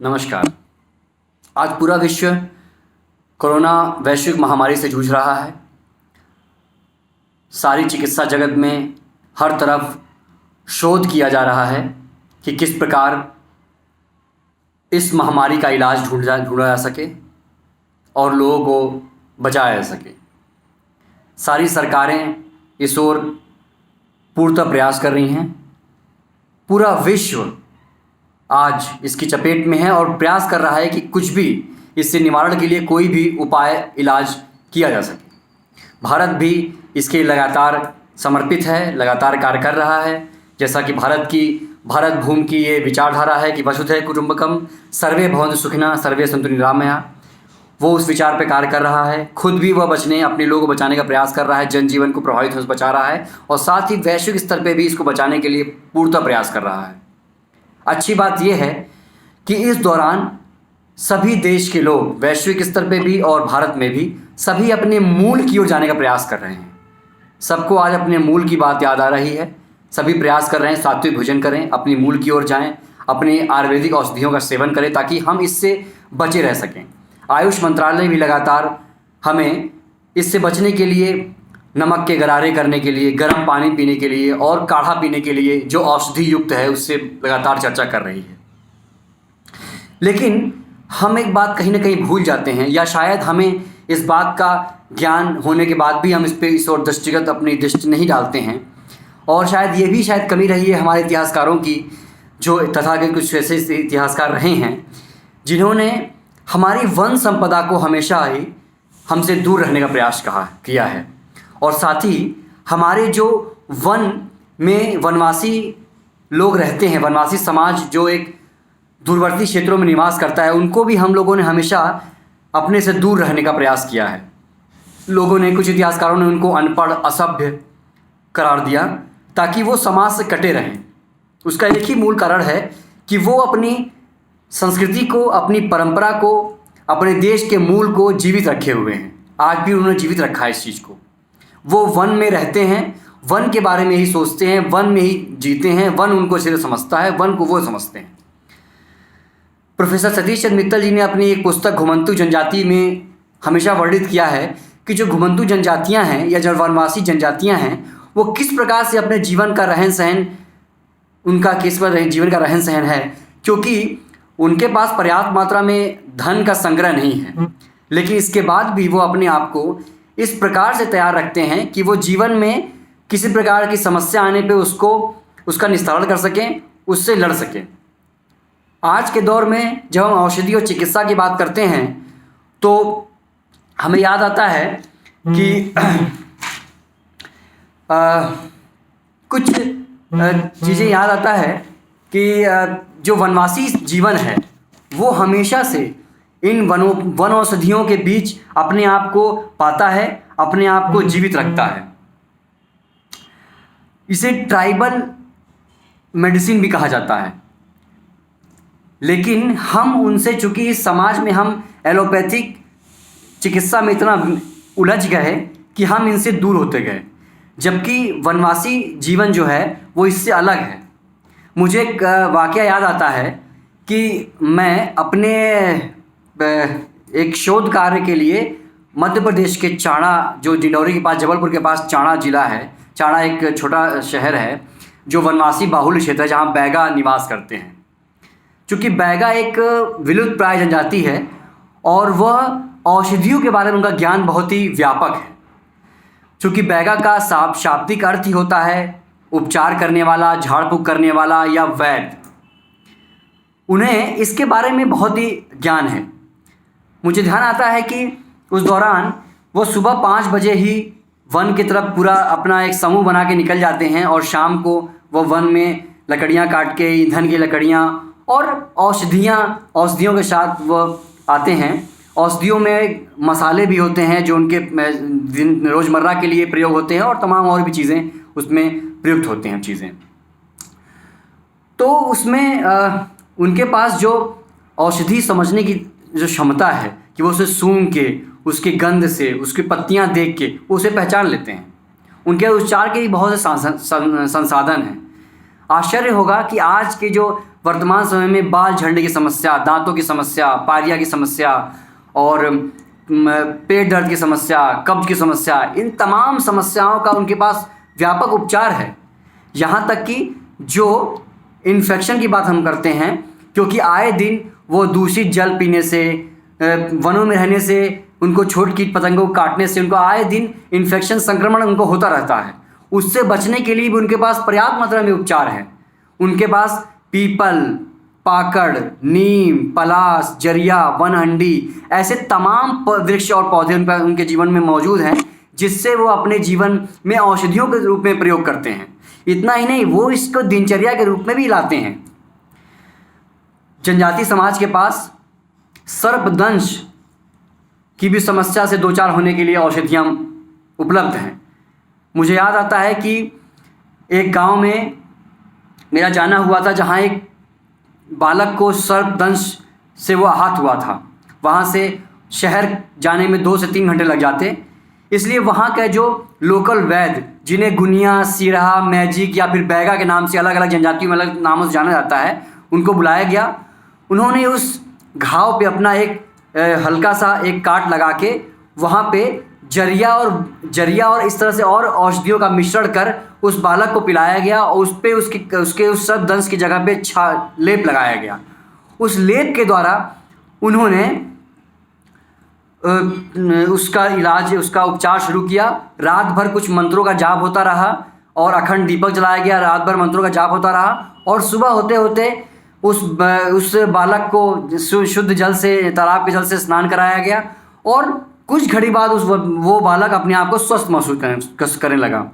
नमस्कार। आज पूरा विश्व कोरोना वैश्विक महामारी से जूझ रहा है। सारी चिकित्सा जगत में हर तरफ शोध किया जा रहा है कि किस प्रकार इस महामारी का इलाज ढूंढा जा सके और लोगों को बचाया जा सके। सारी सरकारें इस ओर पूर्णतः प्रयास कर रही हैं। पूरा विश्व आज इसकी चपेट में है और प्रयास कर रहा है कि कुछ भी इससे निवारण के लिए कोई भी उपाय इलाज किया जा सके। भारत भी इसके लगातार समर्पित है, लगातार कार्य कर रहा है। जैसा कि भारत भूमि की ये विचारधारा है कि वसुधैव कुटुंबकम, सर्वे भवन्तु सुखिनः, सर्वे सन्तु निरामया। वो उस विचार पे कार्य कर रहा है। खुद भी वह अपने लोगों को बचाने का प्रयास कर रहा है, जनजीवन को प्रभावित होने से बचा रहा है और साथ ही वैश्विक स्तर पे भी इसको बचाने के लिए पूर्णतः प्रयास कर रहा है। अच्छी बात यह है कि इस दौरान सभी देश के लोग वैश्विक स्तर पे भी और भारत में भी सभी अपने मूल की ओर जाने का प्रयास कर रहे हैं। सबको आज अपने मूल की बात याद आ रही है। सभी प्रयास कर रहे हैं सात्विक भोजन करें, अपनी मूल की ओर जाएं, अपने आयुर्वेदिक औषधियों का सेवन करें ताकि हम इससे बचे रह सकें। आयुष मंत्रालय भी लगातार हमें इससे बचने के लिए नमक के गरारे करने के लिए, गर्म पानी पीने के लिए और काढ़ा पीने के लिए जो औषधि युक्त है उससे लगातार चर्चा कर रही है। लेकिन हम एक बात कहीं ना कहीं भूल जाते हैं, या शायद हमें इस बात का ज्ञान होने के बाद भी हम इस ओर दृष्टिगत अपनी दृष्टि नहीं डालते हैं। और शायद ये भी कमी रही है हमारे इतिहासकारों की, जो तथाकथित कुछ ऐसे इतिहासकार रहे हैं जिन्होंने हमारी वन संपदा को हमेशा ही हमसे दूर रहने का प्रयास किया है। और साथ ही हमारे जो वन में वनवासी लोग रहते हैं, वनवासी समाज जो एक दूरवर्ती क्षेत्रों में निवास करता है, उनको भी हम लोगों ने हमेशा अपने से दूर रहने का प्रयास किया है। कुछ इतिहासकारों ने उनको अनपढ़, असभ्य करार दिया ताकि वो समाज से कटे रहें। उसका एक ही मूल कारण है कि वो अपनी संस्कृति को, अपनी परंपरा को, अपने देश के मूल को जीवित रखे हुए हैं। आज भी उन्होंने जीवित रखा है इस चीज़ को। वो वन में रहते हैं, वन के बारे में ही सोचते हैं, वन में ही जीते हैं, वन उनको सिर्फ समझता है, वन को वो समझते हैं। प्रोफेसर सतीश चंद्र मित्तल जी ने अपनी एक पुस्तक घुमंतू जनजाति में हमेशा वर्णित किया है कि जो घुमंतू जनजातियां हैं या जो वनवासी जनजातियां हैं वो किस प्रकार से अपने जीवन का रहन सहन, उनका जीवन का रहन सहन है, क्योंकि उनके पास पर्याप्त मात्रा में धन का संग्रह नहीं है। लेकिन इसके बाद भी वो अपने आप को इस प्रकार से तैयार रखते हैं कि वो जीवन में किसी प्रकार की समस्या आने पे उसका निस्तारण कर सकें, उससे लड़ सकें। आज के दौर में जब हम औषधि और चिकित्सा की बात करते हैं तो हमें याद आता है कि कुछ चीज़ें याद आता है कि जो वनवासी जीवन है वो हमेशा से इन वन औषधियों के बीच अपने आप को पाता है, अपने आप को जीवित रखता है। इसे ट्राइबल मेडिसिन भी कहा जाता है। लेकिन हम उनसे, चूंकि इस समाज में हम एलोपैथिक चिकित्सा में इतना उलझ गए कि हम इनसे दूर होते गए, जबकि वनवासी जीवन जो है वो इससे अलग है। मुझे एक वाकया याद आता है कि मैं अपने एक शोध कार्य के लिए मध्य प्रदेश के चाणा, जो डिंडौरी के पास, जबलपुर के पास चाणा जिला है। चाणा एक छोटा शहर है जो वनवासी बाहुल्य क्षेत्र है जहाँ बैगा निवास करते हैं। चूँकि बैगा एक विलुप्त प्राय जनजाति है और वह औषधियों के बारे में उनका ज्ञान बहुत ही व्यापक है। चूँकि बैगा का शाब्दिक अर्थ ही होता है उपचार करने वाला, झाड़ फूँक करने वाला या वैद्य। उन्हें इसके बारे में बहुत ही ज्ञान है। मुझे ध्यान आता है कि उस दौरान वो सुबह 5 बजे ही वन की तरफ पूरा अपना एक समूह बना के निकल जाते हैं और शाम को वो वन में लकड़ियाँ काट के, ईंधन की लकड़ियाँ और औषधियों के साथ वो आते हैं। औषधियों में मसाले भी होते हैं जो उनके रोज़मर्रा के लिए प्रयोग होते हैं और तमाम और भी चीज़ें उसमें प्रयुक्त होते हैं चीज़ें। तो उसमें उनके पास जो औषधि समझने की जो क्षमता है कि वो उसे सूंघ के, उसकी गंध से, उसकी पत्तियां देख के उसे पहचान लेते हैं। उनके उच्चार के भी बहुत से संसाधन हैं। आश्चर्य होगा कि आज के जो वर्तमान समय में बाल झड़ने की समस्या, दांतों की समस्या, पायरिया की समस्या और पेट दर्द की समस्या, कब्ज की समस्या, इन तमाम समस्याओं का उनके पास व्यापक उपचार है। यहाँ तक कि जो इन्फेक्शन की बात हम करते हैं, क्योंकि आए दिन वो दूषित जल पीने से, वनों में रहने से, उनको छोट कीट पतंगों को काटने से उनको आए दिन इन्फेक्शन संक्रमण उनको होता रहता है। उससे बचने के लिए भी उनके पास पर्याप्त मात्रा में उपचार है। उनके पास पीपल, पाकड़, नीम, पलास, जरिया, वन अंडी ऐसे तमाम वृक्ष और पौधे उनके जीवन में मौजूद हैं, जिससे वो अपने जीवन में औषधियों के रूप में प्रयोग करते हैं। इतना ही नहीं, वो इसको दिनचर्या के रूप में भी लाते हैं। जनजाति समाज के पास सर्पदंश की भी समस्या से दो चार होने के लिए औषधियाँ उपलब्ध हैं। मुझे याद आता है कि एक गांव में मेरा जाना हुआ था, जहां एक बालक को सर्पदंश से वो आहत हुआ था। वहां से शहर जाने में 2 से 3 घंटे लग जाते, इसलिए वहां के जो लोकल वैद्य, जिन्हें गुनिया, सिरहा, मैजिक या फिर बैगा के नाम से अलग अलग जनजातियों में अलग नामों से जाना जाता है, उनको बुलाया गया। उन्होंने उस घाव पे अपना एक हल्का सा एक काट लगा के वहाँ पे जरिया और इस तरह से और औषधियों का मिश्रण कर उस बालक को पिलाया गया और उसके उस सर्पदंश की जगह पे लेप लगाया गया। उस लेप के द्वारा उन्होंने उसका इलाज, उसका उपचार शुरू किया। रात भर कुछ मंत्रों का जाप होता रहा और अखंड दीपक जलाया गया। रात भर मंत्रों का जाप होता रहा और सुबह होते होते उस बालक को शुद्ध जल से, तालाब के जल से स्नान कराया गया और कुछ घड़ी बाद वो बालक अपने आप को स्वस्थ महसूस करने लगा।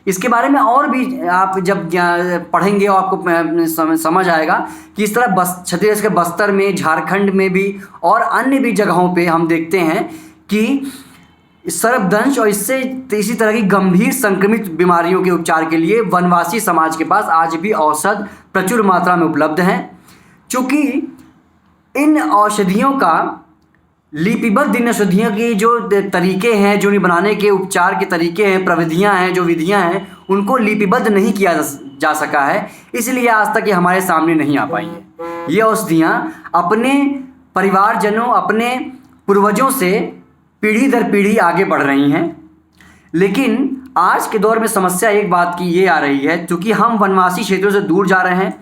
इसके बारे में और भी आप जब पढ़ेंगे और आपको समझ आएगा कि इस तरह छत्तीसगढ़ के बस्तर में, झारखंड में भी और अन्य भी जगहों पे हम देखते हैं कि सर्पदंश और इससे इसी तरह की गंभीर संक्रमित बीमारियों के उपचार के लिए वनवासी समाज के पास आज भी औषध प्रचुर मात्रा में उपलब्ध हैं। चूँकि इन औषधियों का लिपिबद्ध, इन औषधियों की जो तरीके हैं, जो इन्हें बनाने के उपचार के तरीके हैं, प्रविधियां हैं, जो विधियां हैं, उनको लिपिबद्ध नहीं किया जा सका है, इसलिए आज तक ये हमारे सामने नहीं आ पाई है। ये औषधियां अपने परिवारजनों, अपने पूर्वजों से पीढ़ी दर पीढ़ी आगे बढ़ रही हैं। लेकिन आज के दौर में समस्या एक बात की ये आ रही है, क्योंकि हम वनवासी क्षेत्रों से दूर जा रहे हैं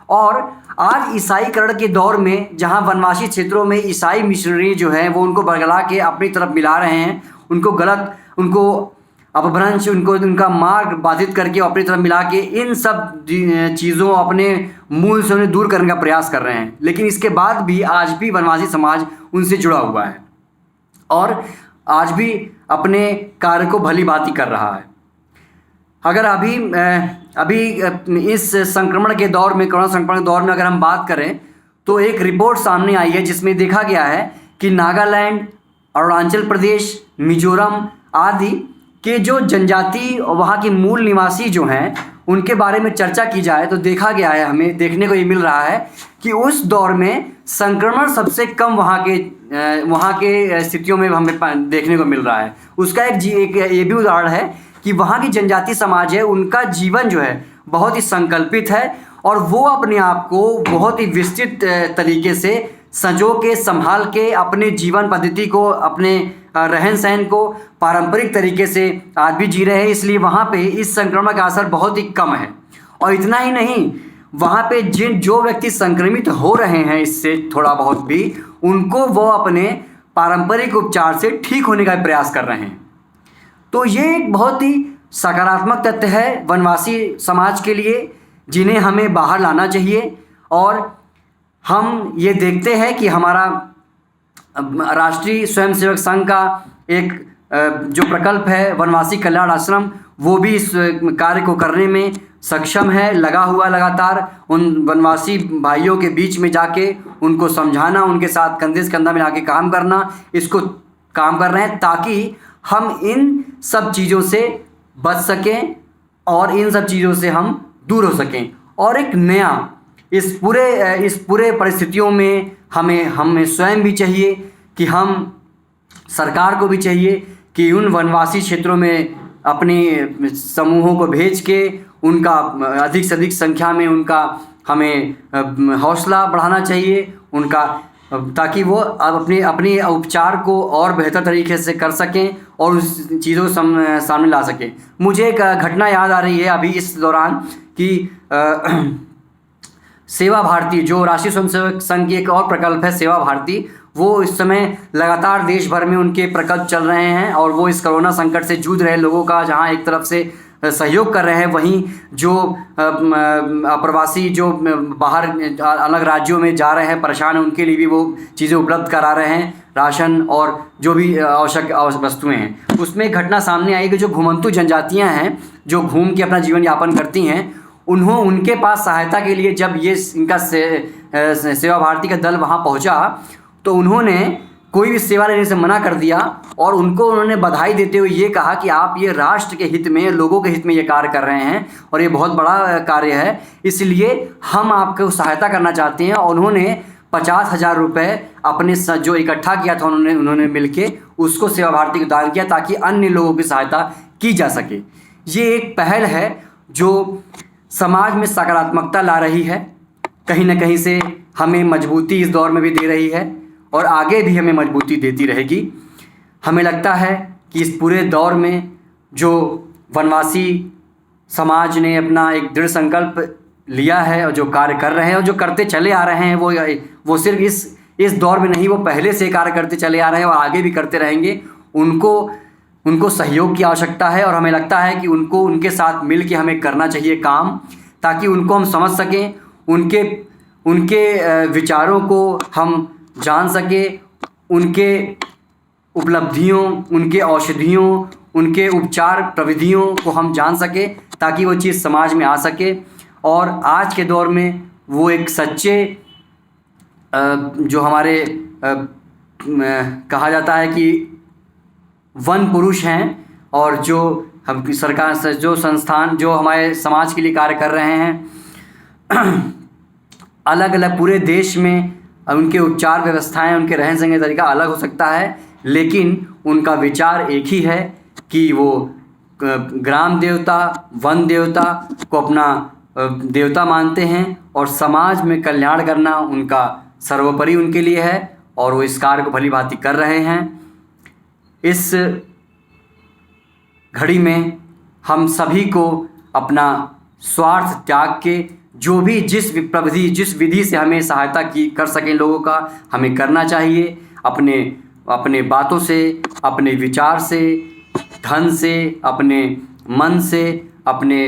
और आज ईसाईकरण के दौर में, जहां वनवासी क्षेत्रों में ईसाई मिशनरी जो हैं वो उनको बरगला के अपनी तरफ मिला रहे हैं, उनको अपभ्रंश, उनका मार्ग बाधित करके अपनी तरफ मिला के इन सब चीज़ों, अपने मूल से उन्हें दूर करने का प्रयास कर रहे हैं। लेकिन इसके बाद भी आज भी वनवासी समाज उनसे जुड़ा हुआ है और आज भी अपने कार्य को भली भांति कर रहा है। अगर अभी इस संक्रमण के दौर में, कोरोना संक्रमण के दौर में अगर हम बात करें, तो एक रिपोर्ट सामने आई है जिसमें देखा गया है कि नागालैंड, अरुणाचल प्रदेश, मिजोरम आदि के जो जनजाति और वहाँ के मूल निवासी जो हैं, उनके बारे में चर्चा की जाए तो देखा गया है, हमें देखने को ये मिल रहा है कि उस दौर में संक्रमण सबसे कम वहाँ के स्थितियों में हमें देखने को मिल रहा है। उसका एक ये भी उदाहरण है कि वहाँ की जनजाति समाज है, उनका जीवन जो है बहुत ही संकल्पित है और वो अपने आप को बहुत ही विस्तृत तरीके से संजो के, संभाल के अपने जीवन पद्धति को, अपने रहन सहन को पारंपरिक तरीके से आज भी जी रहे हैं। इसलिए वहाँ पे इस संक्रमण का असर बहुत ही कम है। और इतना ही नहीं, वहाँ पे जो व्यक्ति संक्रमित हो रहे हैं इससे थोड़ा बहुत भी, उनको वो अपने पारंपरिक उपचार से ठीक होने का प्रयास कर रहे हैं। तो ये एक बहुत ही सकारात्मक तथ्य है वनवासी समाज के लिए, जिन्हें हमें बाहर लाना चाहिए। और हम ये देखते हैं कि हमारा राष्ट्रीय स्वयंसेवक संघ का एक जो प्रकल्प है वनवासी कल्याण आश्रम, वो भी इस कार्य को करने में सक्षम है, लगा हुआ लगातार उन वनवासी भाइयों के बीच में जाके उनको समझाना, उनके साथ कंधे से कंधा मिला के काम करना, इसको काम कर रहे हैं ताकि हम इन सब चीज़ों से बच सकें और इन सब चीज़ों से हम दूर हो सकें। और एक नया इस पूरे परिस्थितियों में हमें स्वयं भी चाहिए कि हम सरकार को भी चाहिए कि उन वनवासी क्षेत्रों में अपने समूहों को भेज के उनका अधिक से अधिक संख्या में उनका हमें हौसला बढ़ाना चाहिए उनका, ताकि वो अपने अपने उपचार को और बेहतर तरीके से कर सकें और उस चीज़ों को सामने ला सकें। मुझे एक घटना याद आ रही है अभी इस दौरान कि सेवा भारती, जो राष्ट्रीय स्वयंसेवक संघ की एक और प्रकल्प है सेवा भारती, वो इस समय लगातार देश भर में उनके प्रकल्प चल रहे हैं और वो इस कोरोना संकट से जूझ रहे लोगों का जहां एक तरफ से सहयोग कर रहे हैं, वहीं जो प्रवासी जो बाहर अलग राज्यों में जा रहे हैं परेशान हैं, उनके लिए भी वो चीज़ें उपलब्ध करा रहे हैं, राशन और जो भी आवश्यक वस्तुएं हैं। उसमें एक घटना सामने आई कि जो घुमंतु जनजातियां हैं जो घूम के अपना जीवन यापन करती हैं, उनके पास सहायता के लिए जब ये इनका सेवा भारती का दल वहाँ पहुँचा तो उन्होंने कोई भी सेवा लेने से मना कर दिया और उन्होंने बधाई देते हुए ये कहा कि आप ये राष्ट्र के हित में, लोगों के हित में ये कार्य कर रहे हैं और ये बहुत बड़ा कार्य है, इसलिए हम आपको सहायता करना चाहते हैं। और उन्होंने 50,000 रुपये अपने जो इकट्ठा किया था उन्होंने मिलके उसको सेवा भारती को दान किया ताकि अन्य लोगों की सहायता की जा सके। ये एक पहल है जो समाज में सकारात्मकता ला रही है, कहीं ना कहीं से हमें मजबूती इस दौर में भी दे रही है और आगे भी हमें मजबूती देती रहेगी। हमें लगता है कि इस पूरे दौर में जो वनवासी समाज ने अपना एक दृढ़ संकल्प लिया है और जो कार्य कर रहे हैं और जो करते चले आ रहे हैं, वो सिर्फ इस दौर में नहीं, वो पहले से कार्य करते चले आ रहे हैं और आगे भी करते रहेंगे। उनको सहयोग की आवश्यकता है और हमें लगता है कि उनके साथ मिल के हमें करना चाहिए काम, ताकि उनको हम समझ सकें, उनके विचारों को हम जान सके, उनके उपलब्धियों, उनके औषधियों, उनके उपचार प्रविधियों को हम जान सके ताकि वो चीज़ समाज में आ सके। और आज के दौर में वो एक सच्चे जो हमारे कहा जाता है कि वन पुरुष हैं और जो हम सरकार से जो संस्थान जो हमारे समाज के लिए कार्य कर रहे हैं अलग अलग पूरे देश में उनके उपचार व्यवस्थाएं, उनके रहन सहन का तरीका अलग हो सकता है, लेकिन उनका विचार एक ही है कि वो ग्राम देवता, वन देवता को अपना देवता मानते हैं और समाज में कल्याण करना उनका सर्वोपरि उनके लिए है और वो इस कार्य को भली भांति कर रहे हैं। इस घड़ी में हम सभी को अपना स्वार्थ त्याग के जो भी जिस विधि से हमें सहायता कर सकें लोगों का, हमें करना चाहिए। अपने बातों से, अपने विचार से, धन से, अपने मन से, अपने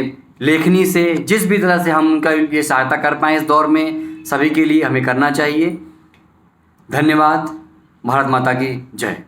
लेखनी से, जिस भी तरह से हम उनका ये सहायता कर पाएँ इस दौर में, सभी के लिए हमें करना चाहिए। धन्यवाद। भारत माता की जय।